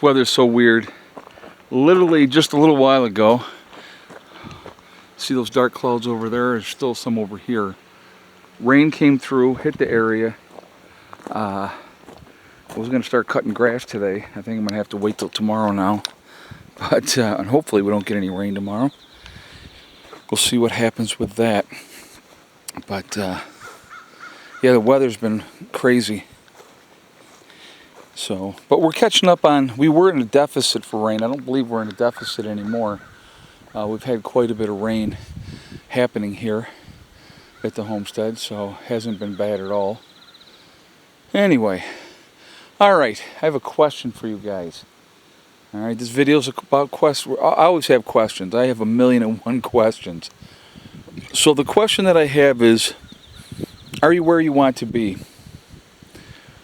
This weather's so weird. Literally just a little while ago, see those dark clouds over there? There's still some over here. Rain came through, hit the area. I was going to start cutting grass today. I think I'm going to have to wait till tomorrow now. But and hopefully we don't get any rain tomorrow. We'll see what happens with that. But yeah, the weather's been crazy. So, but we're catching up on, we were in a deficit for rain. I don't believe we're in a deficit anymore. We've had quite a bit of rain happening here at the homestead, so hasn't been bad at all. Anyway, all right, I have a question for you guys. All right, this video is about questions. I always have questions. I have 1,000,001 questions. So the question that I have is, are you where you want to be?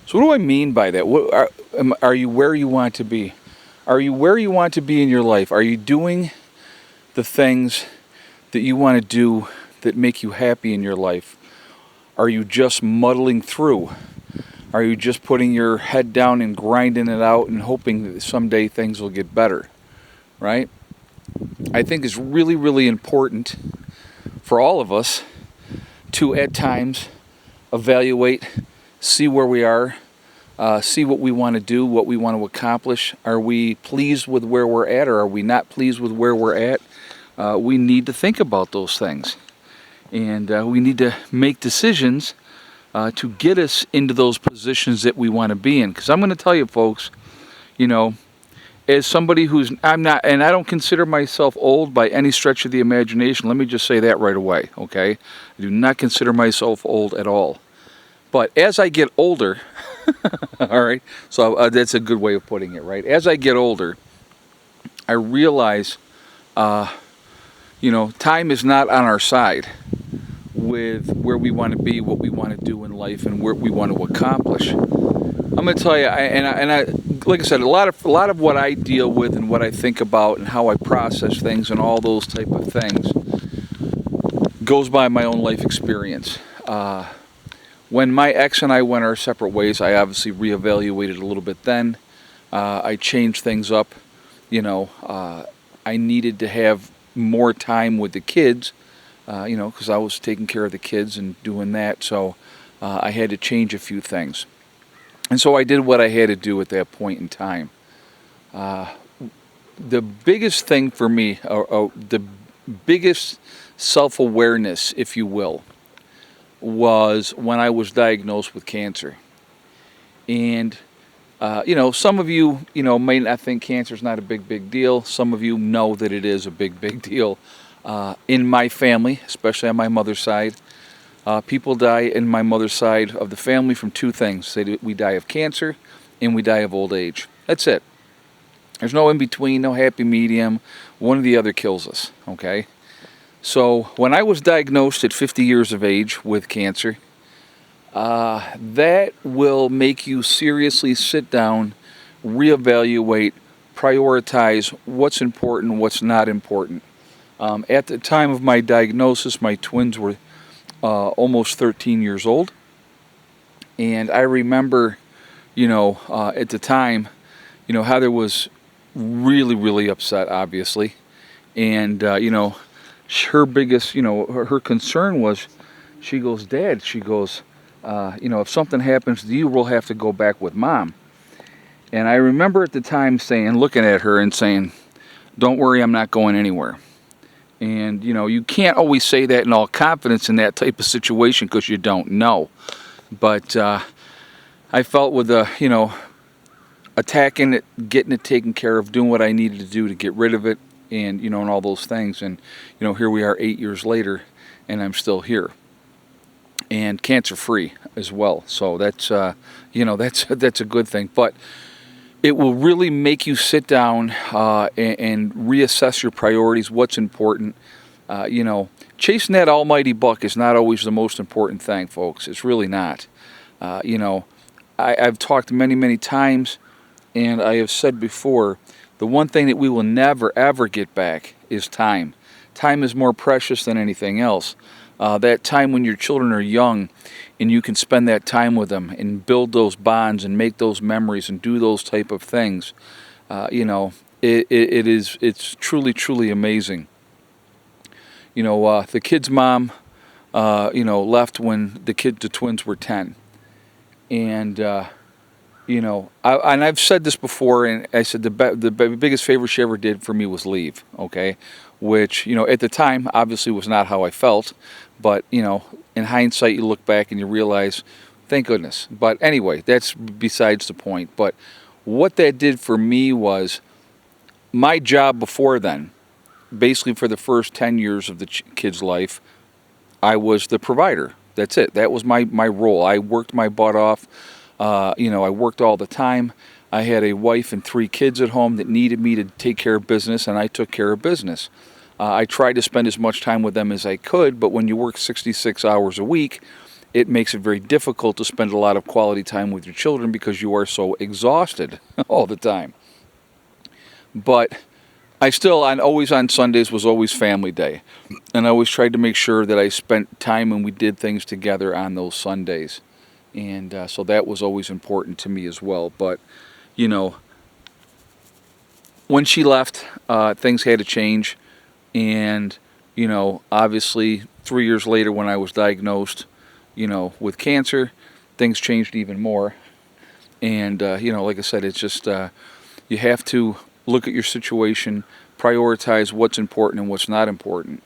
So what do I mean by that? Are you where you want to be? Are you where you want to be in your life? Are you doing the things that you want to do that make you happy in your life? Are you just muddling through? Are you just putting your head down and grinding it out and hoping that someday things will get better? Right? I think it's really, really important for all of us to, at times, evaluate, see where we are, see what we want to do, what we want to accomplish. Are we pleased with where we're at, or are we not pleased with where we're at? We need to think about those things. And we need to make decisions to get us into those positions that we want to be in. Because I'm going to tell you, folks, you know, as somebody who's, I'm not, and I don't consider myself old by any stretch of the imagination. Let me just say that right away, okay? I do not consider myself old at all. But as I get older, all right, so that's a good way of putting it, right? As I get older, I realize, you know, time is not on our side with where we want to be, what we want to do in life, and what we want to accomplish. I'm going to tell you, I like I said, a lot of what I deal with and what I think about and how I process things and all those type of things goes by my own life experience. When my ex and I went our separate ways, I obviously reevaluated a little bit then. I changed things up. You know, I needed to have more time with the kids, you know, because I was taking care of the kids and doing that. So I had to change a few things. And so I did what I had to do at that point in time. The biggest thing for me, the biggest self-awareness, if you will, was when I was diagnosed with cancer. And, you know, some of you, you know, may not think cancer is not a big deal. Some of you know that it is a big deal. In my family, especially on my mother's side, people die in my mother's side of the family from two things. We die of cancer and we die of old age. That's it. There's no in between, no happy medium. One or the other kills us, okay? So when I was diagnosed at 50 years of age with cancer, that will make you seriously sit down, reevaluate, prioritize what's important, what's not important. At the time of my diagnosis, my twins were almost 13 years old. And I remember, you know, at the time, you know, Heather was really upset, obviously. And, you know, her biggest, you know, her concern was, she goes, Dad, she goes, you know, if something happens to you, we'll have to go back with Mom. And I remember at the time looking at her and saying, don't worry, I'm not going anywhere. And, you know, you can't always say that in all confidence in that type of situation because you don't know. But I felt with the, you know, attacking it, getting it taken care of, doing what I needed to do to get rid of it, and, you know, and all those things. And, you know, here we are 8 years later, and I'm still here. And cancer-free as well. So that's, you know, that's a good thing. But it will really make you sit down and reassess your priorities, what's important. You know, chasing that almighty buck is not always the most important thing, folks. It's really not. You know, I've talked many times, and I have said before, the one thing that we will never, ever get back is time. Time is more precious than anything else. That time when your children are young and you can spend that time with them and build those bonds and make those memories and do those type of things. You know, it's truly amazing. You know, the kid's mom, you know, left when the twins were 10, and you know, and I've said this before, and I said the biggest favor she ever did for me was leave, okay? Which, you know, at the time, obviously was not how I felt, but, you know, in hindsight, you look back and you realize, thank goodness. But anyway, that's besides the point. But what that did for me was my job before then, basically for the first 10 years of the kid's life, I was the provider. That's it. That was my role. I worked my butt off. You know, I worked all the time. I had a wife and 3 kids at home that needed me to take care of business, and I took care of business. I tried to spend as much time with them as I could, but when you work 66 hours a week, it makes it very difficult to spend a lot of quality time with your children because you are so exhausted all the time. But I still, always on Sundays was always family day. And I always tried to make sure that I spent time and we did things together on those Sundays. And so that was always important to me as well. But, you know, when she left, things had to change. And, you know, obviously 3 years later when I was diagnosed, you know, with cancer, things changed even more. And, you know, like I said, it's just, you have to look at your situation, prioritize what's important and what's not important.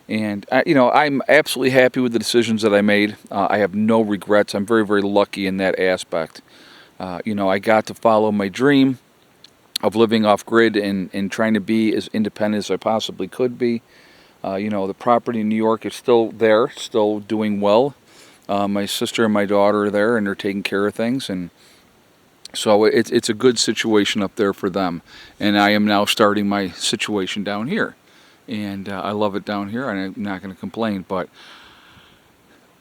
And, you know, I'm absolutely happy with the decisions that I made. I have no regrets. I'm very lucky in that aspect. You know, I got to follow my dream of living off-grid and trying to be as independent as I possibly could be. You know, the property in New York is still there, still doing well. My sister and my daughter are there, and they're taking care of things. And so it's a good situation up there for them. And I am now starting my situation down here. And I love it down here, and I'm not going to complain. But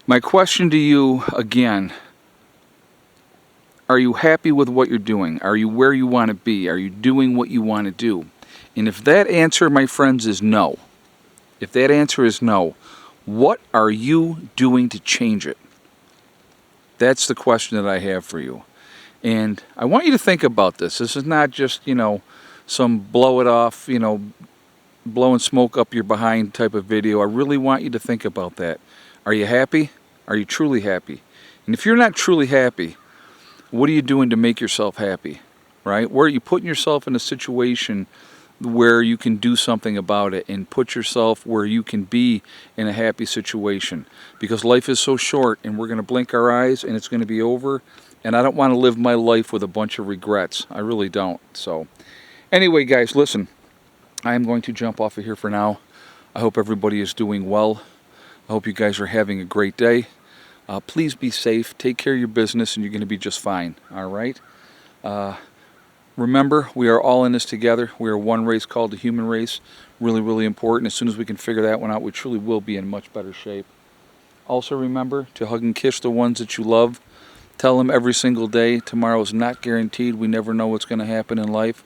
my question to you, again, are you happy with what you're doing? Are you where you want to be? Are you doing what you want to do? And if that answer, my friends, is no, if that answer is no, what are you doing to change it? That's the question that I have for you. And I want you to think about this. This is not just, you know, some blow it off, you know, blowing smoke up your behind type of video. I really want you to think about that. Are you happy? Are you truly happy? And if you're not truly happy, what are you doing to make yourself happy? Right? Where are you putting yourself in a situation where you can do something about it and put yourself where you can be in a happy situation? Because life is so short, and we're going to blink our eyes and it's going to be over. And I don't want to live my life with a bunch of regrets. I really don't. So anyway, guys, listen. I am going to jump off of here for now. I hope everybody is doing well. I hope you guys are having a great day. Please be safe. Take care of your business, and you're going to be just fine. All right? Remember, we are all in this together. We are one race called the human race. Really important. As soon as we can figure that one out, we truly will be in much better shape. Also remember to hug and kiss the ones that you love. Tell them every single day, tomorrow is not guaranteed. We never know what's going to happen in life.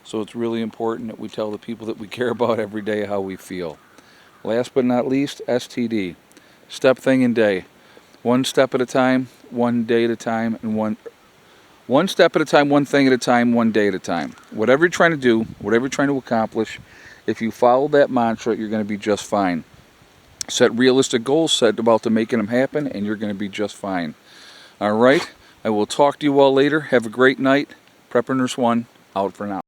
So it's really important that we tell the people that we care about every day how we feel. Last but not least, STD. Step, thing, and day. One step at a time, one day at a time, and one step at a time, one thing at a time, one day at a time. Whatever you're trying to do, whatever you're trying to accomplish, if you follow that mantra, you're going to be just fine. Set realistic goals, set about to making them happen, and you're going to be just fine. All right? I will talk to you all later. Have a great night. Prepper Nurse 1, out for now.